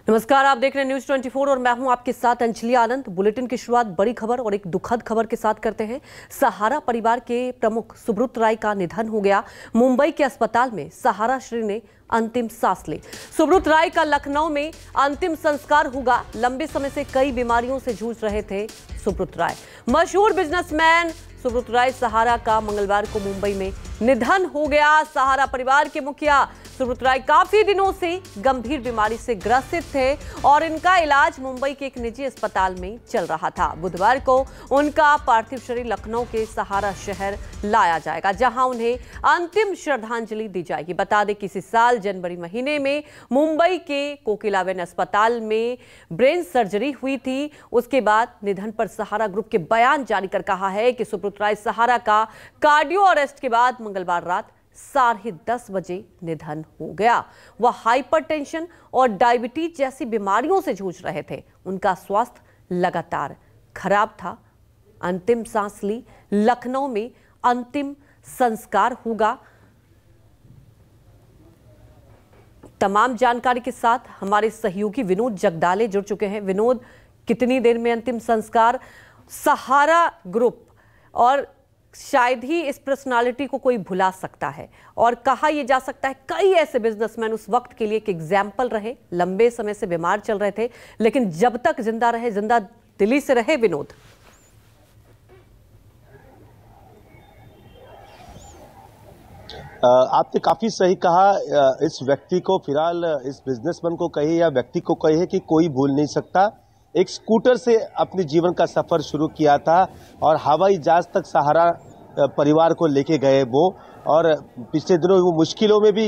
नमस्कार, आप देख रहे हैं न्यूज 24 और मैं हूं आपके साथ अंजलि आनंद। बुलेटिन की शुरुआत बड़ी खबर और एक दुखद खबर के साथ करते हैं। सहारा परिवार के प्रमुख सुब्रत राय का निधन हो गया। मुंबई के अस्पताल में सहारा श्री ने अंतिम सांस ली। सुब्रत राय का लखनऊ में अंतिम संस्कार होगा। लंबे समय से कई बीमारियों से जूझ रहे थे सुब्रत राय। मशहूर बिजनेसमैन सुब्रत राय सहारा का मंगलवार को मुंबई में निधन हो गया। सहारा परिवार के मुखिया सुब्रत राय काफी दिनों से गंभीर बीमारी से ग्रसित थे और इनका इलाज मुंबई के एक निजी अस्पताल में चल रहा था। बुधवार को उनका पार्थिव शरीर लखनऊ के सहारा शहर लाया जाएगा, जहां उन्हें अंतिम श्रद्धांजलि दी जाएगी। बता दें कि इसी साल जनवरी महीने में मुंबई के कोकिलाबेन अस्पताल में ब्रेन सर्जरी हुई थी। उसके बाद निधन पर सहारा ग्रुप के बयान जारी कर कहा है कि सुब्रत राय सहारा का कार्डियो अरेस्ट के बाद मंगलवार रात 10:30 बजे निधन हो गया। वह हाइपरटेंशन और डायबिटीज जैसी बीमारियों से जूझ रहे थे। उनका स्वास्थ्य लगातार खराब था। अंतिम सांस ली। लखनऊ में अंतिम संस्कार होगा। तमाम जानकारी के साथ हमारे सहयोगी विनोद जगदाले जुड़ चुके हैं। विनोद, कितनी देर में अंतिम संस्कार? सहारा ग्रुप और शायद ही इस पर्सनालिटी को कोई भुला सकता है और कहा यह जा सकता है कई ऐसे बिजनेसमैन उस वक्त के लिए एक एग्जाम्पल रहे। लंबे समय से बीमार चल रहे थे, लेकिन जब तक जिंदा रहे, जिंदा दिली से रहे। विनोद, आपने काफी सही कहा। इस व्यक्ति को, फिलहाल इस बिजनेसमैन को कहे या व्यक्ति को कहे कि कोई भूल नहीं सकता। एक स्कूटर से अपने जीवन का सफर शुरू किया था और हवाई जहाज तक सहारा परिवार को लेके गए वो, और पिछले दिनों वो मुश्किलों में भी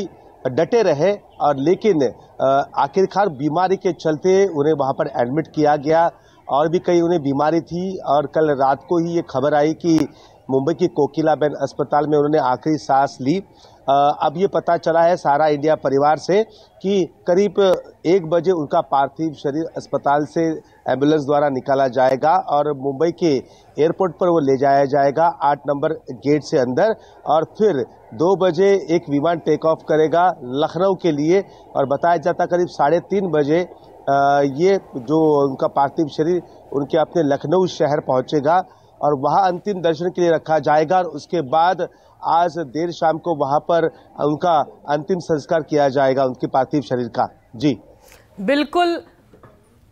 डटे रहे, और लेकिन आखिरकार बीमारी के चलते उन्हें वहां पर एडमिट किया गया। और भी कई उन्हें बीमारी थी, और कल रात को ही ये खबर आई कि मुंबई की कोकिलाबेन अस्पताल में उन्होंने आखिरी सांस ली। अब ये पता चला है सहारा इंडिया परिवार से कि करीब 1 बजे उनका पार्थिव शरीर अस्पताल से एम्बुलेंस द्वारा निकाला जाएगा और मुंबई के एयरपोर्ट पर वो ले जाया जाएगा 8 नंबर गेट से अंदर, और फिर 2 बजे एक विमान टेक ऑफ करेगा लखनऊ के लिए, और बताया जाता करीब 3:30 बजे ये जो उनका पार्थिव शरीर उनके अपने लखनऊ शहर पहुंचेगा और वहां अंतिम दर्शन के लिए रखा जाएगा। और उसके बाद आज देर शाम को वहां पर उनका अंतिम संस्कार किया जाएगा उनके पार्थिव शरीर का। जी बिल्कुल।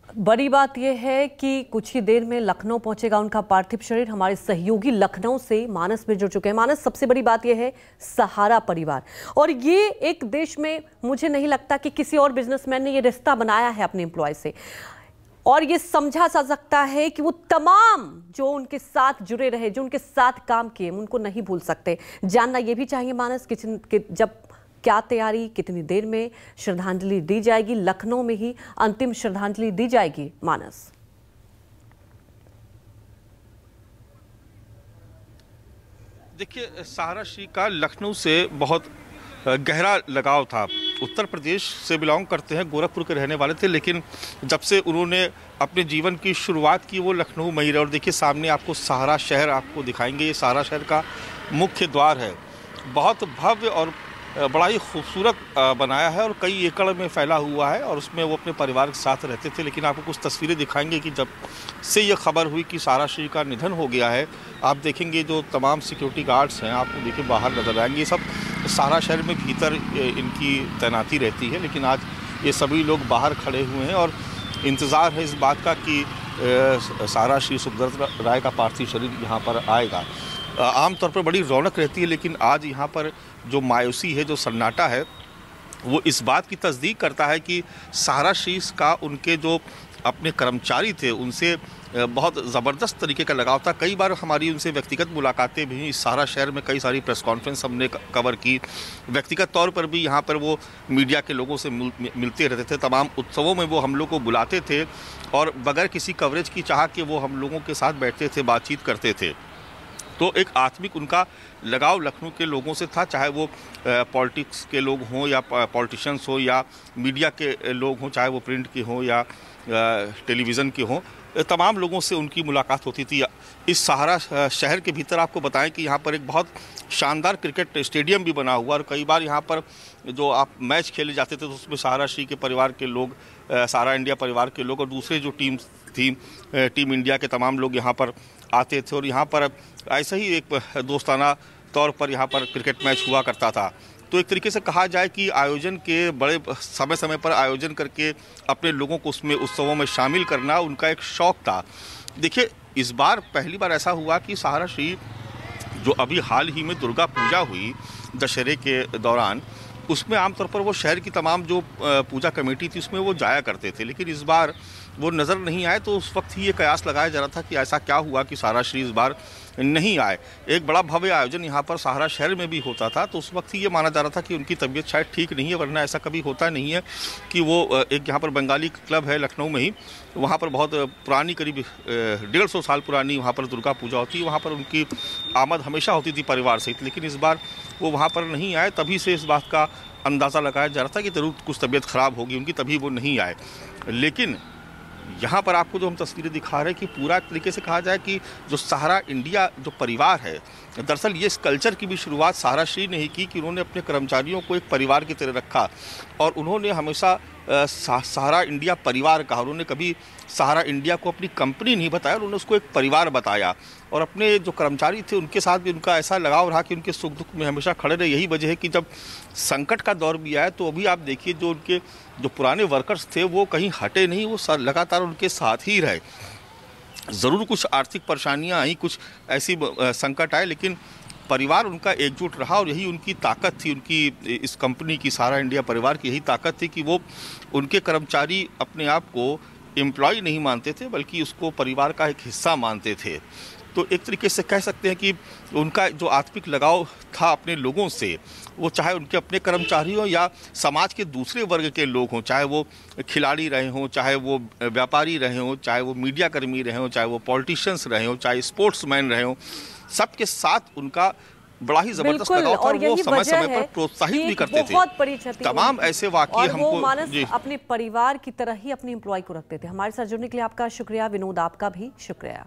बड़ी बात यह है कि कुछ ही देर में लखनऊ पहुंचेगा उनका पार्थिव शरीर। हमारे सहयोगी लखनऊ से मानस में जुड़ चुके हैं। मानस, सबसे बड़ी बात यह है सहारा परिवार, और ये एक देश में मुझे नहीं लगता कि किसी और बिजनेसमैन ने ये रिश्ता बनाया है अपने एम्प्लॉय से, और ये समझा जा सकता है कि वो तमाम जो उनके साथ जुड़े रहे, जो उनके साथ काम किए, उनको नहीं भूल सकते। जानना ये भी चाहिए मानस कि जब क्या तैयारी, कितनी देर में श्रद्धांजलि दी जाएगी? लखनऊ में ही अंतिम श्रद्धांजलि दी जाएगी मानस। देखिए, सहारा श्री का लखनऊ से बहुत गहरा लगाव था। उत्तर प्रदेश से बिलोंग करते हैं, गोरखपुर के रहने वाले थे, लेकिन जब से उन्होंने अपने जीवन की शुरुआत की वो लखनऊ में ही रहे। और देखिए, सामने आपको सहारा शहर आपको दिखाएंगे। ये सहारा शहर का मुख्य द्वार है। बहुत भव्य और बड़ा ही खूबसूरत बनाया है और कई एकड़ में फैला हुआ है, और उसमें वो अपने परिवार के साथ रहते थे। लेकिन आपको कुछ तस्वीरें दिखाएंगे कि जब से ये खबर हुई कि सहारा श्री का निधन हो गया है, आप देखेंगे जो तमाम सिक्योरिटी गार्ड्स हैं आपको देखिए बाहर नजर आएंगे। ये सब सहारा शहर में भीतर इनकी तैनाती रहती है, लेकिन आज ये सभी लोग बाहर खड़े हुए हैं और इंतज़ार है इस बात का कि सहारा श्री सुब्रत राय का पार्थिव शरीर यहाँ पर आएगा। आमतौर पर बड़ी रौनक रहती है, लेकिन आज यहाँ पर जो मायूसी है, जो सन्नाटा है, वो इस बात की तस्दीक करता है कि सहारा श्री का उनके जो अपने कर्मचारी थे उनसे बहुत ज़बरदस्त तरीके का लगाव था। कई बार हमारी उनसे व्यक्तिगत मुलाकातें भी, इस सहारा शहर में कई सारी प्रेस कॉन्फ्रेंस हमने कवर की। व्यक्तिगत तौर पर भी यहाँ पर वो मीडिया के लोगों से मिलते रहते थे। तमाम उत्सवों में वो हम लोग को बुलाते थे और बगैर किसी कवरेज की चाह के वो हम लोगों के साथ बैठते थे, बातचीत करते थे। तो एक आत्मिक उनका लगाव लखनऊ के लोगों से था, चाहे वो पॉलिटिक्स के लोग हों या पॉलिटिशियंस हो या मीडिया के लोग हों, चाहे वो प्रिंट के हों या टेलीविज़न के हों, तमाम लोगों से उनकी मुलाकात होती थी। इस सहारा शहर के भीतर आपको बताएं कि यहाँ पर एक बहुत शानदार क्रिकेट स्टेडियम भी बना हुआ, और कई बार यहाँ पर जो आप मैच खेले जाते थे तो उसमें सहारा श्री के परिवार के लोग, सहारा इंडिया परिवार के लोग और दूसरे जो टीम थी, टीम इंडिया के तमाम लोग यहाँ पर आते थे, और यहाँ पर ऐसा ही एक दोस्ताना तौर पर यहाँ पर क्रिकेट मैच हुआ करता था। तो एक तरीके से कहा जाए कि आयोजन के बड़े समय समय पर आयोजन करके अपने लोगों को उसमें उत्सवों में शामिल करना उनका एक शौक़ था। देखिए, इस बार पहली बार ऐसा हुआ कि सहारा श्री जो अभी हाल ही में दुर्गा पूजा हुई दशहरे के दौरान, उसमें आमतौर पर वो शहर की तमाम जो पूजा कमेटी थी उसमें वो जाया करते थे, लेकिन इस बार वो नज़र नहीं आए। तो उस वक्त ही ये कयास लगाया जा रहा था कि ऐसा क्या हुआ कि सहारा श्री इस बार नहीं आए। एक बड़ा भव्य आयोजन यहाँ पर सहारा शहर में भी होता था, तो उस वक्त ही ये माना जा रहा था कि उनकी तबीयत शायद ठीक नहीं है, वरना ऐसा कभी होता नहीं है कि वो एक यहाँ पर बंगाली क्लब है लखनऊ में ही, वहाँ पर बहुत पुरानी करीब 150 साल पुरानी वहाँ पर दुर्गा पूजा होती है, वहाँ पर उनकी आमद हमेशा होती थी परिवार सहित, लेकिन इस बार वो वहाँ पर नहीं आए। तभी से इस बात का अंदाज़ा लगाया जा रहा था कि ज़रूर कुछ तबीयत ख़राब होगी उनकी, तभी वो नहीं आए। लेकिन यहाँ पर आपको जो हम तस्वीरें दिखा रहे हैं कि पूरा तरीके से कहा जाए कि जो सहारा इंडिया जो परिवार है, दरअसल ये इस कल्चर की भी शुरुआत सहारा श्री ने ही की कि उन्होंने अपने कर्मचारियों को एक परिवार की तरह रखा, और उन्होंने हमेशा सहारा इंडिया परिवार कहा। उन्होंने कभी सहारा इंडिया को अपनी कंपनी नहीं बताया, उन्होंने उसको एक परिवार बताया, और अपने जो कर्मचारी थे उनके साथ भी उनका ऐसा लगाव रहा कि उनके सुख दुख में हमेशा खड़े रहे। यही वजह है कि जब संकट का दौर भी आया तो अभी आप देखिए जो उनके जो पुराने वर्कर्स थे वो कहीं हटे नहीं, वो लगातार उनके साथ ही रहे। ज़रूर कुछ आर्थिक परेशानियां आई, कुछ ऐसी संकट आए, लेकिन परिवार उनका एकजुट रहा, और यही उनकी ताकत थी, उनकी इस कंपनी की, सहारा इंडिया परिवार की यही ताकत थी कि वो उनके कर्मचारी अपने आप को एम्प्लॉय नहीं मानते थे, बल्कि उसको परिवार का एक हिस्सा मानते थे। तो एक तरीके से कह सकते हैं कि उनका जो आत्मिक लगाव था अपने लोगों से, वो चाहे उनके अपने कर्मचारी हों या समाज के दूसरे वर्ग के लोग हों, चाहे वो खिलाड़ी रहे हों, चाहे वो व्यापारी रहे हों, चाहे वो मीडिया कर्मी रहे हों, चाहे वो पॉलिटिशियंस रहे हों, चाहे स्पोर्ट्समैन रहे हों, सबके साथ उनका बड़ा ही जबरदस्त लगाव था, और वो समय समय पर प्रोत्साहित भी करते थे। तमाम ऐसे वाकये हमको अपने परिवार की तरह ही अपने एम्प्लॉय को रखते थे। हमारे साथ जुड़ने के लिए आपका शुक्रिया विनोद, आपका भी शुक्रिया।